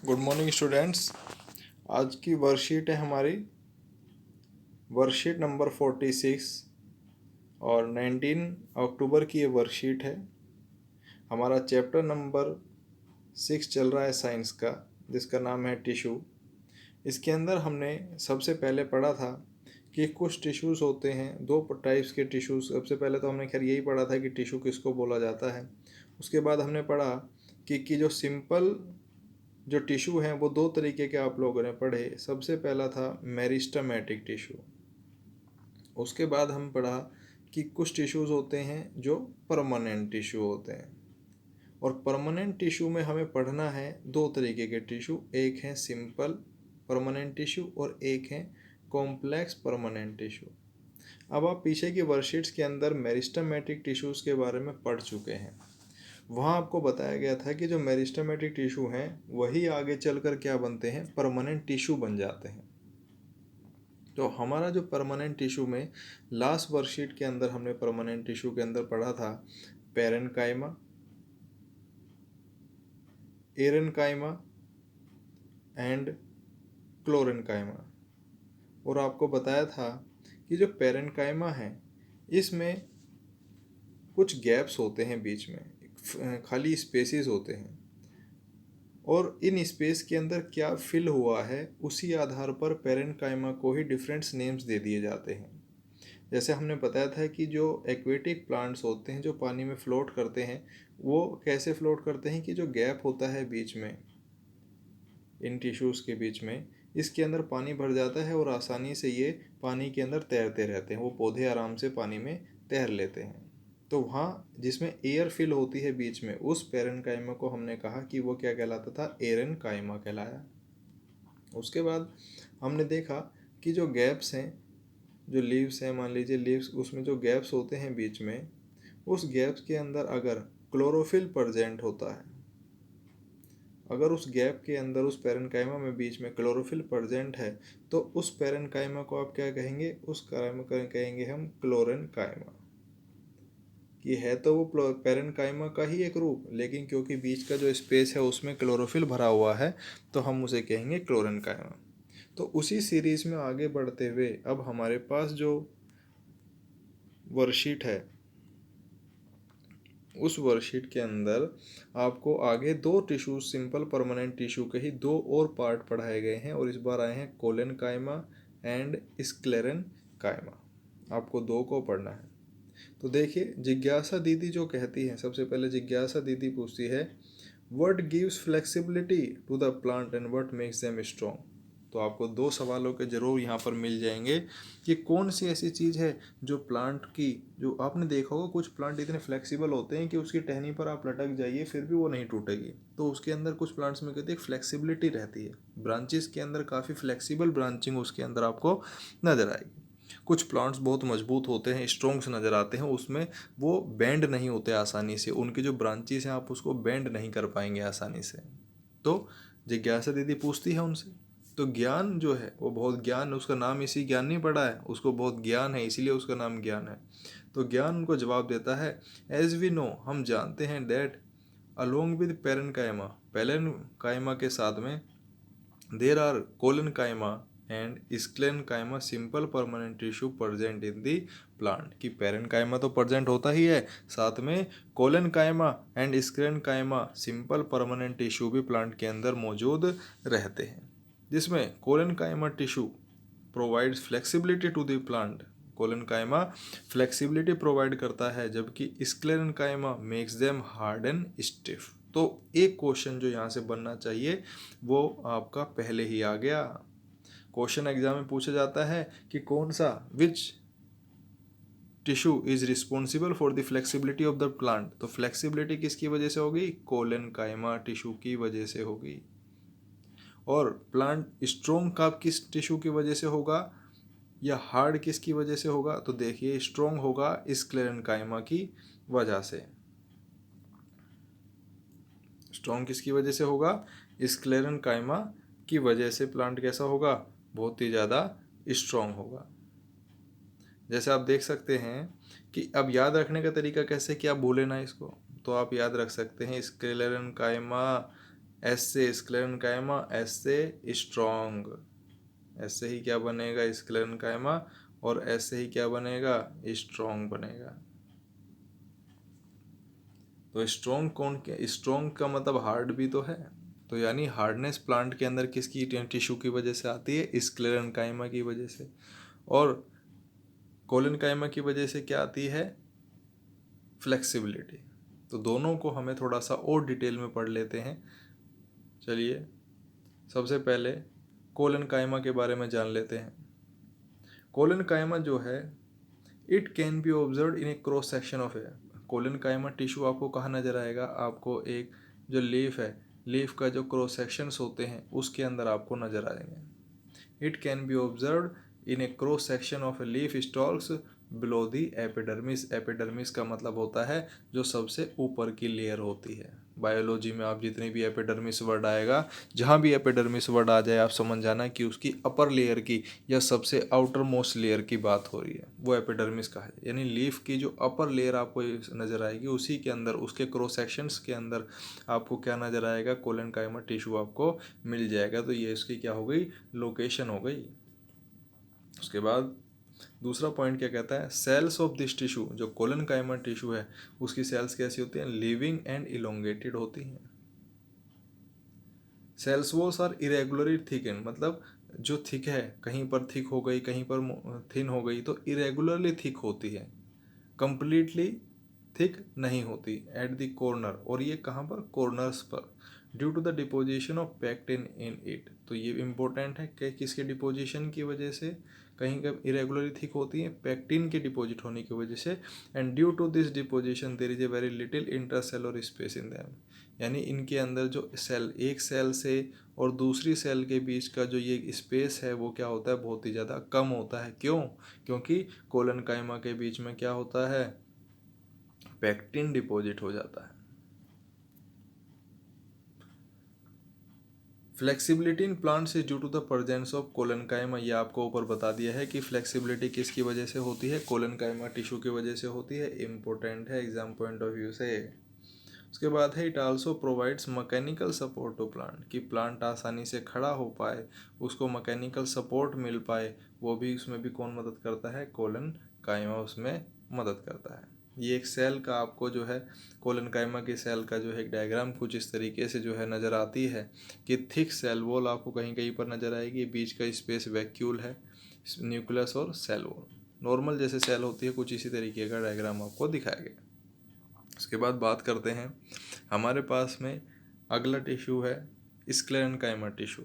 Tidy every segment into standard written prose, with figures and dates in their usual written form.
Good morning students. आज की worksheet है हमारी वर्कशीट नंबर 46 और 19 अक्टूबर की ये वर्कशीट है। हमारा चैप्टर नंबर 6 चल रहा है साइंस का, जिसका नाम है टिश्यू। इसके अंदर हमने सबसे पहले पढ़ा था कि कुछ टिश्यूज़ होते हैं, दो टाइप्स के टिश्यूज़। सबसे पहले तो हमने खैर यही पढ़ा था कि टिश्यू किसको बोला जाता है। उसके बाद हमने पढ़ा कि जो सिंपल जो टिश्यू हैं वो दो तरीके के आप लोगों ने पढ़े। सबसे पहला था मेरिस्टेमेटिक टिश्यू। उसके बाद हम पढ़ा कि कुछ टिश्यूज़ होते हैं जो परमानेंट टिश्यू होते हैं। और परमानेंट टिश्यू में हमें पढ़ना है दो तरीके के टिश्यू, एक है सिंपल परमानेंट टिश्यू और एक है कॉम्प्लेक्स परमानेंट टिश्यू। अब आप पीछे की वर्कशीट्स के अंदर मेरिस्टेमेटिक टिश्यूज़ के बारे में पढ़ चुके हैं। वहाँ आपको बताया गया था कि जो मेरिस्टेमेटिक टिश्यू हैं वही आगे चलकर क्या बनते हैं, परमानेंट टिश्यू बन जाते हैं। तो हमारा जो परमानेंट टिश्यू में लास्ट वर्कशीट के अंदर हमने परमानेंट टिश्यू के अंदर पढ़ा था पेरेन्काइमा, एरेन्काइमा एंड क्लोरेन्काइमा। और आपको बताया था कि जो पेरेन्काइमा है इसमें कुछ गैप्स होते हैं, बीच में खाली स्पेसेस होते हैं, और इन स्पेस के अंदर क्या फिल हुआ है उसी आधार पर पेरेन्काइमा को ही डिफरेंट नेम्स दे दिए जाते हैं। जैसे हमने बताया था कि जो एक्वेटिक प्लांट्स होते हैं जो पानी में फ्लोट करते हैं, वो कैसे फ्लोट करते हैं कि जो गैप होता है बीच में, इन टिश्यूज़ के बीच में, इसके अंदर पानी भर जाता है और आसानी से ये पानी के अंदर तैरते रहते हैं। वो पौधे आराम से पानी में तैर लेते हैं। तो वहाँ जिसमें एयर फिल होती है बीच में, उस पेरेन्काइमा को हमने कहा कि वो क्या कहलाता था, एरेन्काइमा कहलाया। उसके बाद हमने देखा कि जो गैप्स हैं, जो लीव्स हैं, मान लीजिए लीव्स, उसमें जो गैप्स होते हैं बीच में, उस गैप्स के अंदर अगर क्लोरोफिल प्रेजेंट होता है, अगर उस गैप के अंदर उस पेरेन्काइमा में बीच में क्लोरोफिल प्रेजेंट है, तो उस पेरेन्काइमा को आप क्या कहेंगे, उस काइमा कहेंगे हम क्लोरेन्काइमा। कि है तो वो पेरेन्काइमा का ही एक रूप, लेकिन क्योंकि बीच का जो स्पेस है उसमें क्लोरोफिल भरा हुआ है तो हम उसे कहेंगे क्लोरेन्काइमा। तो उसी सीरीज़ में आगे बढ़ते हुए अब हमारे पास जो वर्कशीट है, उस वर्कशीट के अंदर आपको आगे दो टिश्यू, सिंपल परमानेंट टिश्यू के ही दो और पार्ट पढ़ाए गए हैं, और इस बार आए हैं कोलेनकाइमा एंड स्क्लेरेनकाइमा। आपको दो को पढ़ना है। तो देखिए, जिज्ञासा दीदी जो कहती है, सबसे पहले जिज्ञासा दीदी पूछती है, what gives flexibility to the plant and what makes them strong. तो आपको दो सवालों के ज़रूर यहाँ पर मिल जाएंगे कि कौन सी ऐसी चीज़ है जो प्लांट की, जो आपने देखा होगा कुछ प्लांट इतने फ्लेक्सिबल होते हैं कि उसकी टहनी पर आप लटक जाइए फिर भी वो नहीं टूटेगी। तो उसके अंदर कुछ प्लांट्स में कहते हैं फ्लेक्सिबिलिटी रहती है, ब्रांचेस के अंदर काफ़ी फ्लेक्सिबल ब्रांचिंग उसके अंदर आपको नज़र आएगी। कुछ प्लांट्स बहुत मजबूत होते हैं, स्ट्रॉन्ग से नज़र आते हैं, उसमें वो बेंड नहीं होते आसानी से, उनकी जो ब्रांचेस हैं आप उसको बेंड नहीं कर पाएंगे आसानी से। तो जिज्ञासा दीदी पूछती है उनसे, तो ज्ञान जो है वो बहुत ज्ञान, उसका नाम इसी ज्ञान नहीं पड़ा है, उसको बहुत ज्ञान है इसीलिए उसका नाम ज्ञान है। तो ज्ञान उनको जवाब देता है, एज वी नो, हम जानते हैं, that along with parenchyma, parenchyma के साथ में, there are collenchyma and sclerenchyma simple permanent tissue present in the plant. की पेरेन्काइमा तो प्रेजेंट होता ही है, साथ में collenchyma and sclerenchyma simple permanent tissue भी प्लांट के अंदर मौजूद रहते हैं, जिसमें collenchyma tissue provides flexibility to the plant. Collenchyma flexibility provide करता है, जबकि sclerenchyma makes them hard and stiff. तो एक क्वेश्चन जो यहाँ से बनना चाहिए वो आपका पहले ही आ गया। क्वेश्चन एग्जाम में पूछा जाता है कि कौन सा, which tissue is responsible for the flexibility of the plant. तो फ्लेक्सिबिलिटी किसकी वजह से होगी, कोलेनकाइमा टिश्यू की वजह से होगी। और प्लांट स्ट्रॉन्ग का किस टिश्यू की वजह से होगा या हार्ड किसकी वजह से होगा, तो देखिए स्ट्रॉन्ग होगा स्क्लेरेनकाइमा की वजह से। स्ट्रॉन्ग किसकी वजह से होगा, स्क्लेरेनकाइमा की वजह से प्लांट कैसा होगा, बहुत ही ज़्यादा स्ट्रॉन्ग होगा। जैसे आप देख सकते हैं कि अब याद रखने का तरीका कैसे, कि आप भूले ना इसको, तो आप याद रख सकते हैं स्क्लेरेनकाइमा एस से स्क्लेरेनकाइमा, एस से स्ट्रॉन्ग, एस से ही क्या बनेगा स्क्लेरेनकाइमा, और एस से ही क्या बनेगा स्ट्रॉन्ग बनेगा। तो स्ट्रॉन्ग कौन क्या, स्ट्रॉन्ग का मतलब हार्ड भी तो है, तो यानी हार्डनेस प्लांट के अंदर किसकी टिश्यू की वजह से आती है स्क्लेरेनकाइमा की वजह से, और कोलेनकाइमा की वजह से क्या आती है फ्लेक्सिबिलिटी। तो दोनों को हमें थोड़ा सा और डिटेल में पढ़ लेते हैं। चलिए सबसे पहले कोलेनकाइमा के बारे में जान लेते हैं। कोलेनकाइमा जो है it can be observe in A cross section of A, collenchyma tissue आपको कहाँ नजर आएगा, आपको एक जो लीफ है, लीफ का जो क्रॉस सेक्शंस होते हैं उसके अंदर आपको नजर आएंगे। It can be observe in A cross section of a leaf stocks below the epidermis. Epidermis का मतलब होता है जो सबसे ऊपर की लेयर होती है। बायोलॉजी में आप जितने भी एपिडर्मिस वर्ड आएगा, जहाँ भी एपिडर्मिस वर्ड आ जाए आप समझ जाना कि उसकी अपर लेयर की या सबसे आउटर मोस्ट लेयर की बात हो रही है, वो एपिडर्मिस का है। यानी लीफ की जो अपर लेयर आपको नज़र आएगी उसी के अंदर, उसके क्रॉस सेक्शंस के अंदर आपको क्या नज़र आएगा कोलेनकाइमा टिश्यू आपको मिल जाएगा। तो ये इसकी क्या हो गई लोकेशन हो गई। उसके बाद दूसरा पॉइंट क्या कहता है, सेल्स ऑफ दिस टिश्यू, जो कोलेनकाइमा टिश्यू है उसकी सेल्स कैसी होती हैं लिविंग एंड इलोंगेटेड होती हैं। Cells walls are irregularly thicken, मतलब जो थिक है कहीं पर थिक हो गई कहीं पर थिन हो गई, तो इरेगुलरली थिक होती है, कंप्लीटली थिक नहीं होती एट द कॉर्नर, और ये कहाँ पर कॉर्नर्स पर, due to the deposition of pectin in it. तो ये इंपॉर्टेंट है कि किसके डिपोजिशन की वजह से कहीं कब इरेगुलरली थिक होती है, पैक्टिन के डिपॉजिट होने की वजह से। And due to this deposition there is a very little intercellular space in them, यानी इनके अंदर जो सेल, एक सेल से और दूसरी सेल के बीच का जो ये स्पेस है वो क्या होता है बहुत ही ज़्यादा कम होता है। क्यों? क्योंकि कोलेनकाइमा के बीच में क्या होता है पैक्टिन डिपॉजिट हो जाता है। Flexibility in plants is due to the presence of collenchyma, ये आपको ऊपर बता दिया है कि फ्लेक्सिबिलिटी किसकी वजह से होती है, कोलेनकाइमा टिश्यू की वजह से होती है। इंपॉर्टेंट है एग्जाम पॉइंट ऑफ व्यू से। उसके बाद है it also provides mechanical support to plant, कि प्लांट आसानी से खड़ा हो पाए, उसको मैकेनिकल सपोर्ट मिल पाए, वो भी उसमें भी कौन मदद करता है कोलेनकाइमा उसमें मदद करता है। ये एक सेल का आपको जो है कोलेनकाइमा की सेल का जो है एक डायग्राम कुछ इस तरीके से जो है नज़र आती है कि थिक सेल वॉल आपको कहीं कहीं पर नज़र आएगी, बीच का स्पेस वैक्यूल है, न्यूक्लियस और सेल वॉल नॉर्मल जैसे सेल होती है, कुछ इसी तरीके का डायग्राम आपको दिखाया गया। उसके बाद बात करते हैं हमारे पास में अगला टिश्यू है स्क्लेरेनकाइमा टिश्यू।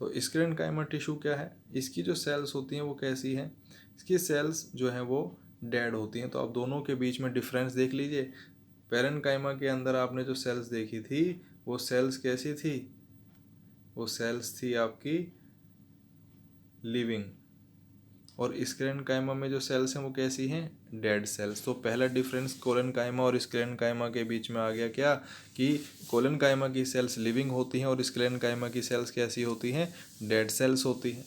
तो स्क्लेरेनकाइमा टिश्यू क्या है, इसकी जो सेल्स होती हैं वो कैसी हैं, इसकी सेल्स जो हैं वो डेड होती हैं। तो आप दोनों के बीच में डिफरेंस देख लीजिए। पेरेनकाइमा के अंदर आपने जो सेल्स देखी थी वो सेल्स कैसी थी, वो सेल्स थी आपकी लिविंग, और स्क्लेरेनकाइमा में जो सेल्स हैं वो कैसी हैं डेड सेल्स। तो पहला डिफरेंस कोलेनकाइमा और स्क्लेरेनकाइमा के बीच में आ गया क्या, कि कोलेनकाइमा की सेल्स लिविंग होती हैं और स्क्लेरेनकाइमा की सेल्स कैसी होती हैं डेड सेल्स होती हैं।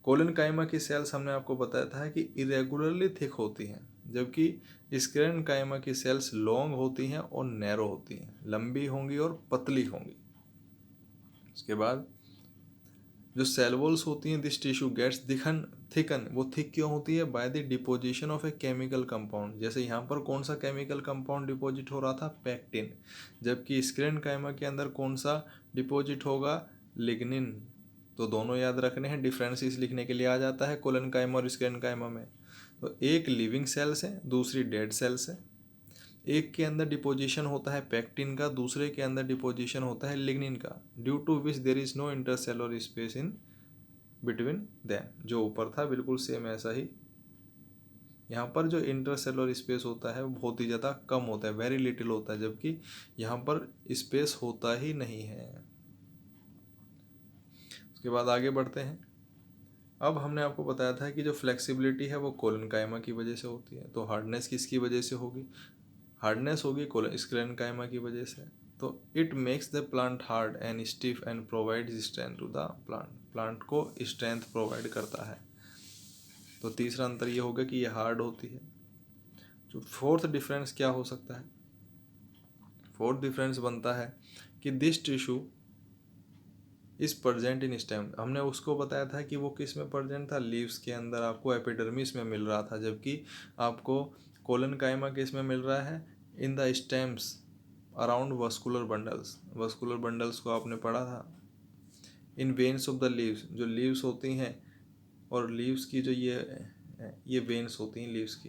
कोलेनकाइमा की सेल्स हमने आपको बताया था कि इरेगुलरली थिक होती हैं, जबकि स्क्लेरेनकाइमा की सेल्स लॉन्ग होती हैं और नैरो होती हैं, लंबी होंगी और पतली होंगी। उसके बाद जो सेल वॉल्स होती हैं दिस टिश्यू गेट्स दिखन थिकन, वो थिक क्यों होती है by the deposition of a chemical compound. जैसे यहाँ पर कौन सा केमिकल कंपाउंड डिपोजिट हो रहा था पैक्टिन, जबकि स्क्लेरेनकाइमा के अंदर कौन सा डिपोजिट होगा लिग्निन। तो दोनों याद रखने हैं, डिफरेंस इस लिखने के लिए आ जाता है कोलेनकाइमा और स्क्लेरेनकाइमा में। तो एक लिविंग सेल्स है दूसरी डेड सेल्स है, एक के अंदर डिपोजिशन होता है पैक्टिन का, दूसरे के अंदर डिपोजिशन होता है लिग्निन का, due to which there is no intercellular space in between them. जो ऊपर था बिल्कुल सेम ऐसा ही, यहाँ पर जो इंटरसेलुलर स्पेस होता है वो बहुत ही ज़्यादा कम होता है, वेरी लिटिल होता है, जबकि यहाँ पर स्पेस होता ही नहीं है। उसके बाद आगे बढ़ते हैं। अब हमने आपको बताया था कि जो फ्लेक्सिबिलिटी है वो कोलेनकाइमा की वजह से होती है, तो हार्डनेस किसकी वजह से होगी, हार्डनेस होगी स्क्लेरेनकाइमा की वजह से। तो it makes the plant hard and stiff and provides strength to the plant, plant को स्ट्रेंथ प्रोवाइड करता है। तो तीसरा अंतर ये होगा कि ये हार्ड होती है। जो फोर्थ डिफरेंस क्या हो सकता है, फोर्थ डिफरेंस बनता है कि this tissue is present in stem. हमने उसको बताया था कि वो किस में प्रेजेंट था, लीव्स के अंदर आपको एपिडर्मिस में मिल रहा था, जबकि आपको कोलन काइमा किस में मिल रहा है, in the stems around vascular bundles. Vascular bundles को आपने पढ़ा था। इन वेन्स ऑफ द लीव्स, जो लीव्स होती हैं और लीव्स की जो ये वेन्स होती हैं लीव्स की,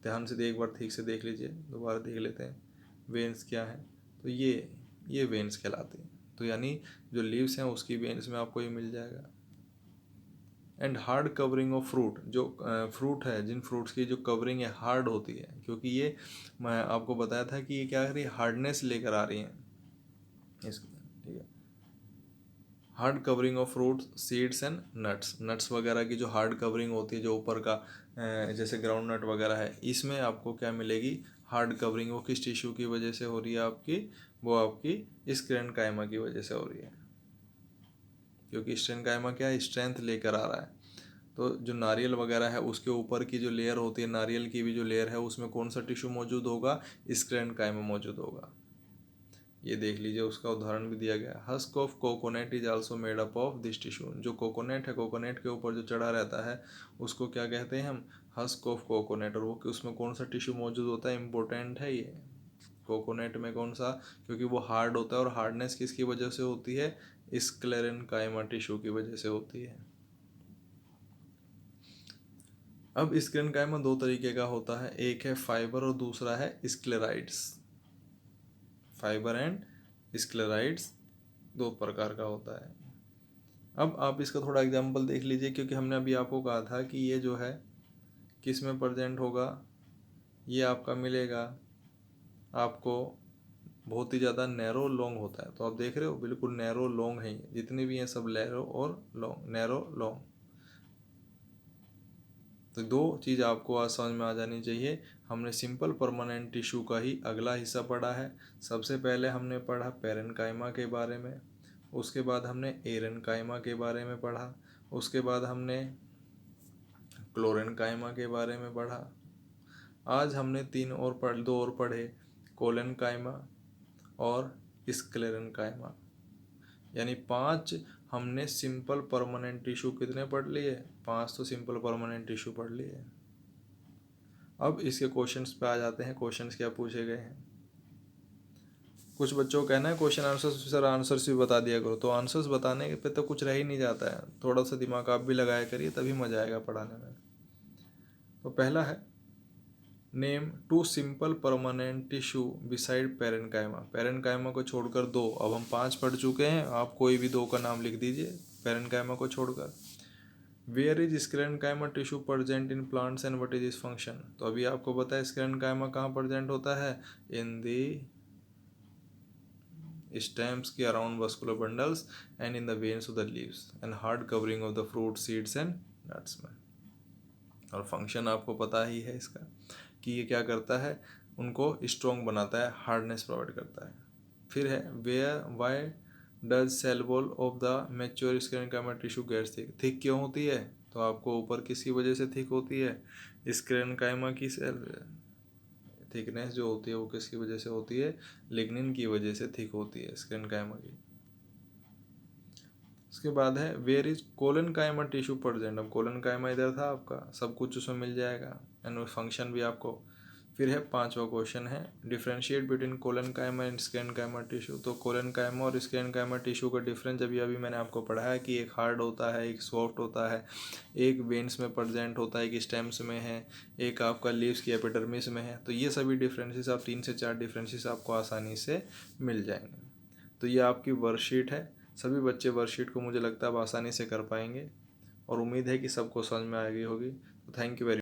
ध्यान से एक बार ठीक से देख लीजिए, दोबारा देख लेते हैं वेन्स क्या है। तो ये वेन्स कहलाती हैं। तो यानी जो लीव्स हैं उसकी वेन्स में आपको ये मिल जाएगा। And hard covering of fruit, जो फ्रूट है, जिन फ्रूट्स की जो कवरिंग है हार्ड होती है, क्योंकि ये मैं आपको बताया था कि ये क्या कर रही है, हार्डनेस लेकर आ रही हैं इसकी, ठीक है। Hard covering of fruit, seeds and nuts, nuts वगैरह की जो हार्ड कवरिंग होती है, जो ऊपर का जैसे ग्राउंड नट वगैरह है, इसमें आपको क्या मिलेगी, हार्ड कवरिंग। वो किस टिश्यू की वजह से हो रही है आपकी, वो आपकी स्क्लेरेनकाइमा की वजह से हो रही है, क्योंकि स्क्लेरेनकाइमा क्या है, स्ट्रेंथ लेकर आ रहा है। तो जो नारियल वगैरह है उसके ऊपर की जो लेयर होती है, नारियल की भी जो लेयर है, उसमें कौन सा टिश्यू मौजूद होगा, स्क्लेरेनकाइमा मौजूद होगा। ये देख लीजिए, उसका उदाहरण भी दिया गया। Husk of coconut is also made up of this tissue. जो कोकोनट है, कोकोनट के ऊपर जो चढ़ा रहता है उसको क्या कहते हैं हम, हस्क ऑफ कोकोनट। और वो कि उसमें कौन सा टिश्यू मौजूद होता है, इंपॉर्टेंट है ये कोकोनट में कौन सा, क्योंकि वो हार्ड होता है। और हार्डनेस किसकी वजह से होती है, स्क्लेरेनकाइमा टिश्यू की वजह से होती है। अब स्क्लेरेनकाइमा दो तरीके का होता है, एक है फाइबर और दूसरा है स्क्लेराइड्स। फाइबर एंड स्क्लेराइड्स दो प्रकार का होता है। अब आप इसका थोड़ा एग्जांपल देख लीजिए, क्योंकि हमने अभी आपको कहा था कि ये जो है किस में प्रेजेंट होगा, ये आपका मिलेगा आपको बहुत ही ज़्यादा नैरो लॉन्ग होता है। तो आप देख रहे हो बिल्कुल नैरो लॉन्ग है, जितने भी हैं सब नैरो और लॉन्ग, नैरो लॉन्ग। तो दो चीज़ आपको आज समझ में आ जानी चाहिए। हमने सिंपल परमानेंट टिश्यू का ही अगला हिस्सा पढ़ा है। सबसे पहले हमने पढ़ा पेरेन्काइमा के बारे में, उसके बाद हमने एरेन्काइमा के बारे में पढ़ा, उसके बाद हमने क्लोरेन्काइमा के बारे में पढ़ा। आज हमने दो और पढ़े, कोलेन्काइमा और स्क्लेरेन्काइमा। यानी 5 हमने सिंपल परमानेंट टिश्यू कितने पढ़ लिए, 5 तो सिंपल परमानेंट टिश्यू पढ़ लिए। अब इसके क्वेश्चंस पे आ जाते हैं, क्वेश्चंस क्या पूछे गए हैं। कुछ बच्चों को कहना है क्वेश्चन आंसर सर आंसर्स भी बता दिया करो, तो आंसर्स बताने पे तो कुछ रह ही नहीं जाता है। थोड़ा सा दिमाग आप भी लगाया करिए, तभी मजा आएगा पढ़ाने में। तो पहला है, name 2 simple permanent tissue beside parenchyma. Parenchyma को छोड़कर दो, अब हम 5 पढ़ चुके हैं, आप कोई भी दो का नाम लिख दीजिए पेरेन्काइमा को छोड़कर। Where is sclerenchyma tissue present in plants and what is is function. तो अभी आपको पता है स्क्लेरेन्काइमा कहाँ प्रेजेंट होता है, इन दी stems के around vascular bundles and in the veins of the leaves and hard covering of the fruit, seeds and nuts में। और फंक्शन आपको पता ही है इसका, कि ये क्या करता है, उनको स्ट्रॉन्ग बनाता है, हार्डनेस प्रोवाइड करता है। फिर है, where why does cell wall of the mature sclerenchyma tissue gets thick. Thick क्यों होती है, तो आपको ऊपर किसकी वजह से थिक होती है, स्क्लेरेन्काइमा की सेल थिकनेस जो होती है वो किसकी वजह से होती है, लिग्निन की वजह से थिक होती है स्क्लेरेन्काइमा की। उसके बाद है, where is collenchyma tissue present. अब कोलेनकाइमा इधर था आपका, सब कुछ उसमें मिल जाएगा एंड फंक्शन भी आपको। फिर है 5वां क्वेश्चन है, differentiate between collenchyma and sclerenchyma tissue. तो कोलेनकाइमा और स्क्लेरेन्काइमा टिश्यू का डिफरेंस अभी अभी मैंने आपको पढ़ाया कि एक हार्ड होता है, एक सॉफ्ट होता है, एक वेन्स में प्रेजेंट होता है, एक स्टेम्स में है, एक आपका लीव्स की एपिडर्मिस में है। तो ये सभी डिफरेंसेस, आप 3 से 4 डिफरेंसेस आपको आसानी से मिल जाएंगे। तो ये आपकी वर्कशीट है। सभी बच्चे वर्कशीट को मुझे लगता है अब आसानी से कर पाएंगे, और उम्मीद है कि सबको समझ में आ गई होगी। तो थैंक यू वेरी